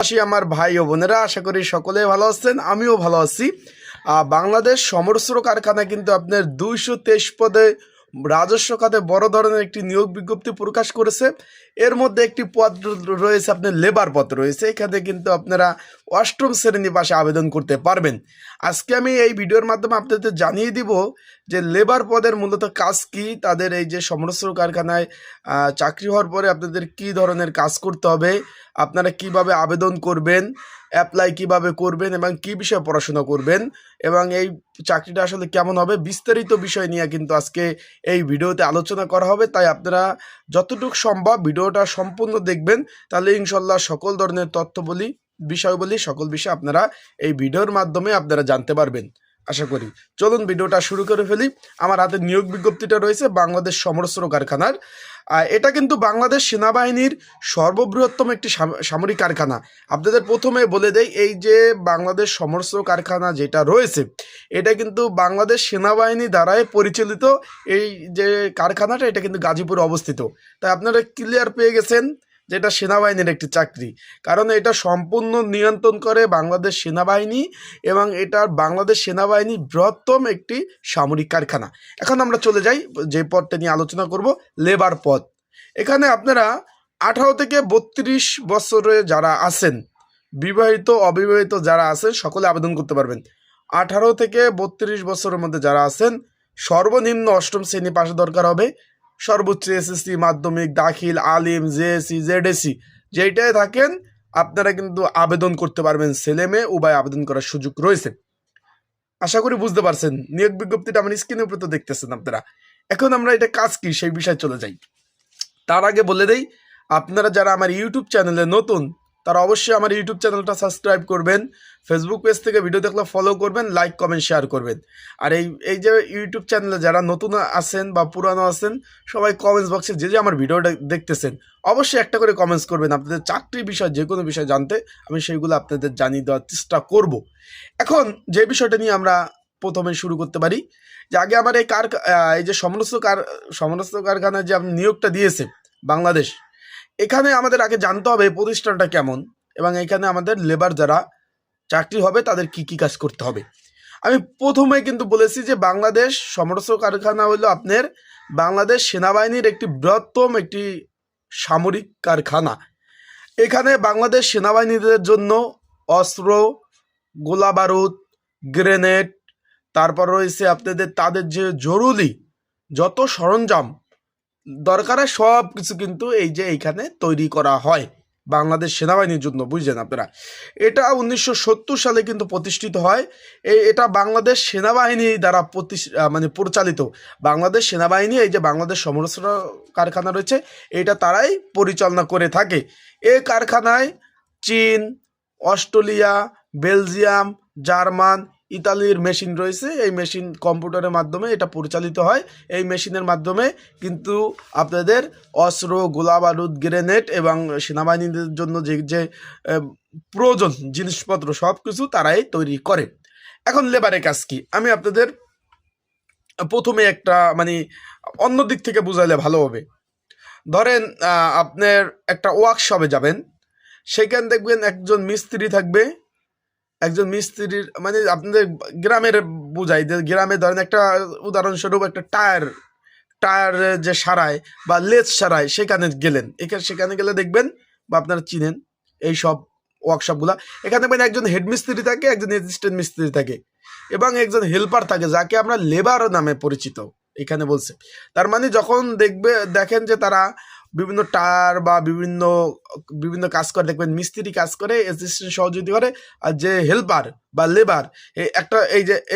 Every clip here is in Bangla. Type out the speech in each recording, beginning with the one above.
আমার ভাই ও বোনেরা, আশা করি সকলে ভালো আছেন, আমিও ভালো আছি। বাংলাদেশ সমরস্ত্র কারখানা কিন্তু আপনার 223 পদে রাজস্ব খাতে বড় ধরনের একটি নিয়োগ বিজ্ঞপ্তি প্রকাশ করেছে। এর মধ্যে একটি পদ রয়েছে, আপনার লেবার পদ রয়েছে। এখানে কিন্তু আপনারা অষ্টম শ্রেণী পাশে আবেদন করতে পারবেন। আজকে আমি এই ভিডিওর মাধ্যমে আপনাদের জানিয়ে দিব যে লেবার পদের মূলত কাজ কি, তাদের এই যে সমরস্ত্র কারখানায় চাকরি হওয়ার পরে আপনাদের কি ধরনের কাজ করতে হবে, আপনারা কিভাবে আবেদন করবেন, অ্যাপ্লাই কিভাবে করবেন এবং কি বিষয়ে পড়াশোনা করবেন এবং এই চাকরিটা আসলে কেমন হবে, বিস্তারিত বিষয় নিয়ে কিন্তু আজকে এই ভিডিওতে আলোচনা করা হবে। তাই আপনারা যতটুকু সম্ভব ভিডিওটা সম্পূর্ণ দেখবেন, তাহলে ইনশাল্লাহ সকল ধরনের বিষয়বলি সকল বিষয় আপনারা এই ভিডিওর মাধ্যমে আপনারা জানতে পারবেন আশা করি। চলুন ভিডিওটা শুরু করে ফেলি। আমার হাতে নিয়োগ বিজ্ঞপ্তিটা রয়েছে বাংলাদেশ সমরস্ত্র কারখানার। এটা কিন্তু বাংলাদেশ সেনাবাহিনীর সর্ববৃহত্তম একটি সামরিক কারখানা। আপনাদের প্রথমে বলে দেই, এই যে বাংলাদেশ সমরস্ত্র কারখানা যেটা রয়েছে, এটা কিন্তু বাংলাদেশ সেনাবাহিনী দ্বারাই পরিচালিত। এই যে কারখানাটা, এটা কিন্তু গাজীপুরে অবস্থিত। তাই আপনারা ক্লিয়ার পেয়ে গেছেন যে এটা সেনাবাহিনীর একটি চাকরি, কারণ এটা সম্পূর্ণ নিয়ন্ত্রণ করে বাংলাদেশ সেনাবাহিনী এবং এটা বাংলাদেশ সেনাবাহিনী বৃহত্তম একটি সামরিক কারখানা। এখন আমরা চলে যাই যে পদটা নিয়ে আলোচনা করব, লেবার পদ। এখানে আপনারা 18 থেকে 32 বছরে যারা আছেন, বিবাহিত অবিবাহিত যারা আছেন, সকলে আবেদন করতে পারবেন। 18 থেকে 32 বছরের মধ্যে যারা আছেন, সর্বনিম্ন অষ্টম শ্রেণী পাশে দরকার হবে। সর্বোচ্চ এসএসসি, মাধ্যমিক, দাখিল, আলিম, জেএসসি, জেডএসসি যেইটাই থাকেন আপনারা কিন্তু আবেদন করতে পারবেন। ছেলে মেয়ে উভয় আবেদন করার সুযোগ রয়েছে। আশা করি বুঝতে পারছেন। নিয়োগ বিজ্ঞপ্তিটা আমার স্ক্রিনের উপরে তো দেখতেছেন আপনারা। এখন আমরা এটা কাজ কি সেই বিষয়ে চলে যাই। তার আগে বলে দেই, আপনারা যারা আমার ইউটিউব চ্যানেলে নতুন, তারা অবশ্যই আমার ইউটিউব চ্যানেলটা সাবস্ক্রাইব করবেন, ফেসবুক পেজ থেকে ভিডিও দেখলে ফলো করবেন, লাইক কমেন্ট শেয়ার করবেন। আর এই যে ইউটিউব চ্যানেলে যারা নতুন আছেন বা পুরানো আছেন, সবাই কমেন্টস বক্সে যে আমার ভিডিওটা দেখতেছেন অবশ্যই একটা করে কমেন্টস করবেন। আপনাদের চাকরির বিষয় যে কোনো বিষয় জানতে আমি সেইগুলো আপনাদের জানিয়ে দেওয়ার চেষ্টা করব। এখন যে বিষয়টা নিয়ে আমরা প্রথমে শুরু করতে পারি, যে আগে আমার এই যে সমরস্ত্র কারখানায় যে আপনি নিয়োগটা দিয়েছে বাংলাদেশ, এখানে আমাদের আগে জানতে হবে এই প্রতিষ্ঠানটা কেমন এবং এখানে আমাদের লেবার যারা চাকরি হবে তাদের কি কি কাজ করতে হবে। আমি প্রথমে কিন্তু বলেছি যে বাংলাদেশ সমরস্ত্র কারখানা হলো আপনার বাংলাদেশ সেনাবাহিনীর একটি বৃহত্তম একটি সামরিক কারখানা। এখানে বাংলাদেশ সেনাবাহিনীদের জন্য অস্ত্র, গোলা বারুদ, গ্রেনেড, তারপর রয়েছে আপনাদের তাদের যে জরুরি যত সরঞ্জাম দরকার হয় সব কিছু কিন্তু এইখানে তৈরি করা হয় বাংলাদেশ সেনাবাহিনীর জন্য। বুঝলেন আপনারা, এটা 1970 সালে কিন্তু প্রতিষ্ঠিত হয়। এটা বাংলাদেশ সেনাবাহিনী দ্বারা পরিচালিত। বাংলাদেশ সেনাবাহিনী এই যে বাংলাদেশ সমরস্ত্র কারখানা রয়েছে, এটা তারাই পরিচালনা করে থাকে। এই কারখানায় চীন, অস্ট্রেলিয়া, বেলজিয়াম, জার্মান, ইতালির মেশিন রয়েছে। এই মেশিন কম্পিউটারের মাধ্যমে এটা পরিচালিত হয়। এই মেশিনের মাধ্যমে কিন্তু আপনাদের অস্ত্র, গোলা বারুদ, গ্রেনেড এবং সেনাবাহিনীদের জন্য যে প্রয়োজন জিনিসপত্র সব কিছু তারাই তৈরি করে। এখন লেবারের কাজ কি, আমি আপনাদের প্রথমে একটা অন্য দিক থেকে বুঝাইলে ভালো হবে। ধরেন আপনার একটা ওয়ার্কশপে যাবেন, সেখানে দেখবেন একজন মিস্ত্রি থাকবে। একজন মিস্ত্রির আপনাদের গ্রামের বুঝাই, যে গ্রামে ধরেন একটা উদাহরণস্বরূপ একটা টায়ার যে সারায় বা লেজ সারায়, সেখানে গেলে দেখবেন বা আপনারা চিনেন এই সব ওয়ার্কশপগুলা। এখানে দেখবেন একজন হেড মিস্ত্রি থাকে, একজন অ্যাসিস্ট্যান্ট মিস্ত্রি থাকে এবং একজন হেল্পার থাকে, যাকে আমরা লেবার নামে পরিচিত এখানে বলছে। তার যখন দেখেন যে তারা বিভিন্ন টায়ার বা বিভিন্ন কাজ করে, দেখবেন মিস্ত্রি কাজ করে, অ্যাসিস্ট্যান্ট সহযোগিতা করে, আর যে হেল্পার বা লেবার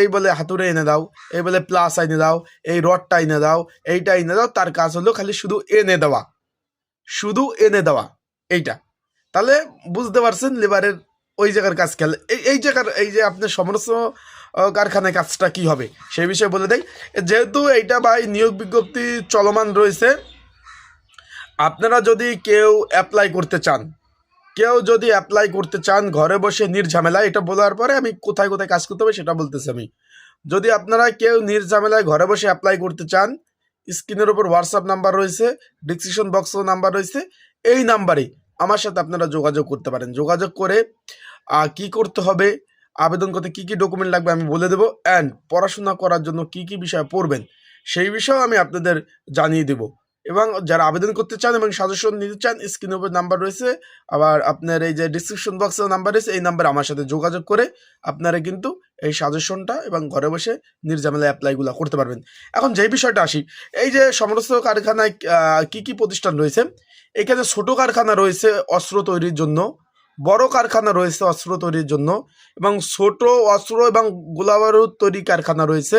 এই বলে হাতুড়ে এনে দাও, এই বলে প্লাস এনে দাও, এই রডটা এনে দাও, এইটা এনে দাও, তার কাজ হলো খালি শুধু এনে দেওয়া এইটা। তাহলে বুঝতে পারছেন লেবারের ওই জায়গার কাজ খেলে এই জায়গার এই যে আপনার সমরস্ত্র কারখানায় কাজটা কি হবে সেই বিষয়ে বলে দেয়। যেহেতু এইটা নিয়োগ বিজ্ঞপ্তি চলমান রয়েছে, আপনারা যদি কেউ অ্যাপ্লাই করতে চান ঘরে বসে নির্ঝামেলায়, এটা বলার পরে আমি কোথায় কোথায় কাজ করতে হবে সেটা বলতেছি। আমি যদি আপনারা কেউ নির্ঝামেলায় ঘরে বসে অ্যাপ্লাই করতে চান, স্ক্রিনের উপর হোয়াটসঅ্যাপ নাম্বার রয়েছে, ডিসক্রিপশন বক্সেও নাম্বার রয়েছে, এই নাম্বারে আমার সাথে আপনারা যোগাযোগ করতে পারেন। যোগাযোগ করে কি করতে হবে, আবেদন করতে কি কি ডকুমেন্ট লাগবে আমি বলে দেবো, অ্যান্ড পড়াশোনা করার জন্য কি কি বিষয় পড়বেন সেই বিষয়েও আমি আপনাদের জানিয়ে দেব। এবং যারা আবেদন করতে চান এবং সাজেশন নিতে চান, স্ক্রিনের উপর নাম্বার রয়েছে, আবার আপনার এই যে ডিসক্রিপশন বক্সেও নাম্বার রয়েছে, এই নাম্বারে আমার সাথে যোগাযোগ করে আপনারা কিন্তু এই সাজেশনটা এবং ঘরে বসে নির্ঝামেলা অ্যাপ্লাইগুলো করতে পারবেন। এখন যেই বিষয়টা আসি, এই যে সমস্ত কারখানায় কি কি প্রতিষ্ঠান রয়েছে, এখানে ছোট কারখানা রয়েছে অস্ত্র তৈরির জন্য, বড় কারখানা রয়েছে অস্ত্র তৈরির জন্য, এবং ছোট অস্ত্র এবং গোলাবারুদ তৈরি কারখানা রয়েছে,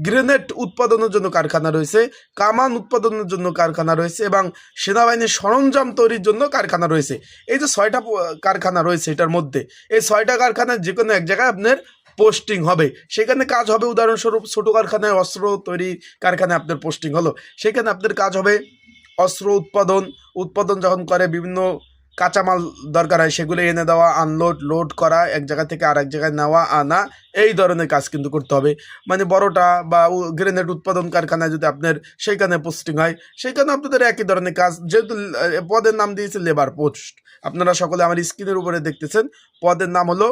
গ্রেনেড উৎপাদনের জন্য কারখানা রয়েছে, কামান উৎপাদনের জন্য কারখানা রয়েছে, এবং সেনাবাহিনীর সরঞ্জাম তৈরির জন্য কারখানা রয়েছে। এই যে 6টা কারখানা রয়েছে, এটার মধ্যে এই 6টা কারখানার যে কোনো এক জায়গায় আপনার পোস্টিং হবে, সেখানে কাজ হবে। উদাহরণস্বরূপ ছোট কারখানায় অস্ত্র তৈরি কারখানায় আপনার পোস্টিং হলো, সেখানে আপনার কাজ হবে অস্ত্র উৎপাদন যখন করে বিভিন্ন কাঁচামাল দরকার হয় সেগুলো এনে দেওয়া, আনলোড লোড করা, এক জায়গা থেকে আরেক জায়গায় নেওয়া আনা, এই ধরনের কাজ কিন্তু করতে হবে। মানে বড়টা বা গ্রেনেড উৎপাদন কারখানায় যদি আপনার সেইখানে পোস্টিং হয়, সেইখানে আপনাদের একই ধরনের কাজ, যেহেতু পদের নাম দিয়েছে লেবার পোস্ট, আপনারা সকলে আমার স্ক্রিনের উপরে দেখতেছেন, পদের নাম হলো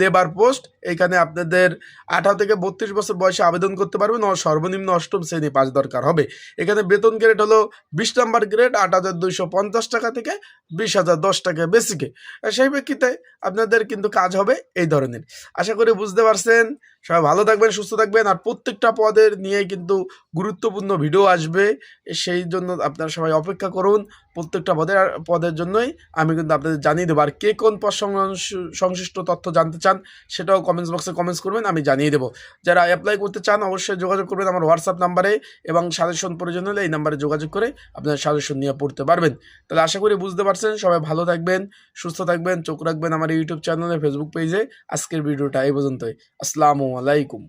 লেবার পোস্ট। এখানে আপনাদের 18 থেকে 32 বছর বয়সে আবেদন করতে পারবেন, ও সর্বনিম্ন 8ম শ্রেণী পাস দরকার হবে। এখানে বেতন গ্রেড হলো 20 নম্বর গ্রেড, 8,250 টাকা থেকে 20,010 টাকা বেসিকে। সেই প্রেক্ষিতে আপনাদের কিন্তু কাজ হবে এই ধরনের। আশা করি বুঝতে পারছেন। সবাই ভালো থাকবেন, সুস্থ থাকবেন, আর প্রত্যেকটা পদের নিয়ে কিন্তু গুরুত্বপূর্ণ ভিডিও আসবে, সেই জন্য আপনারা সবাই অপেক্ষা করুন। প্রত্যেকটা পদের জন্যই আমি কিন্তু আপনাদের জানিয়ে দেবো। আর কে কোন পদ সংশ্লিষ্ট তথ্য জানতে চান সেটাও কমেন্টস বক্সে কমেন্টস করবেন, আমি জানিয়ে দেবো। যারা অ্যাপ্লাই করতে চান অবশ্যই যোগাযোগ করবেন আমার হোয়াটসঅ্যাপ নাম্বারে, এবং সাজেশন প্রয়োজন হলে এই নাম্বারে যোগাযোগ করে আপনারা সাজেশন নিয়ে পড়তে পারবেন। তাহলে আশা করি বুঝতে পারছেন। সবাই ভালো থাকবেন, সুস্থ থাকবেন, চোখ রাখবেন আমার ইউটিউব চ্যানেলে, ফেসবুক পেজে। আজকের ভিডিওটা এই পর্যন্তই। আসসালামু আলাইকুম।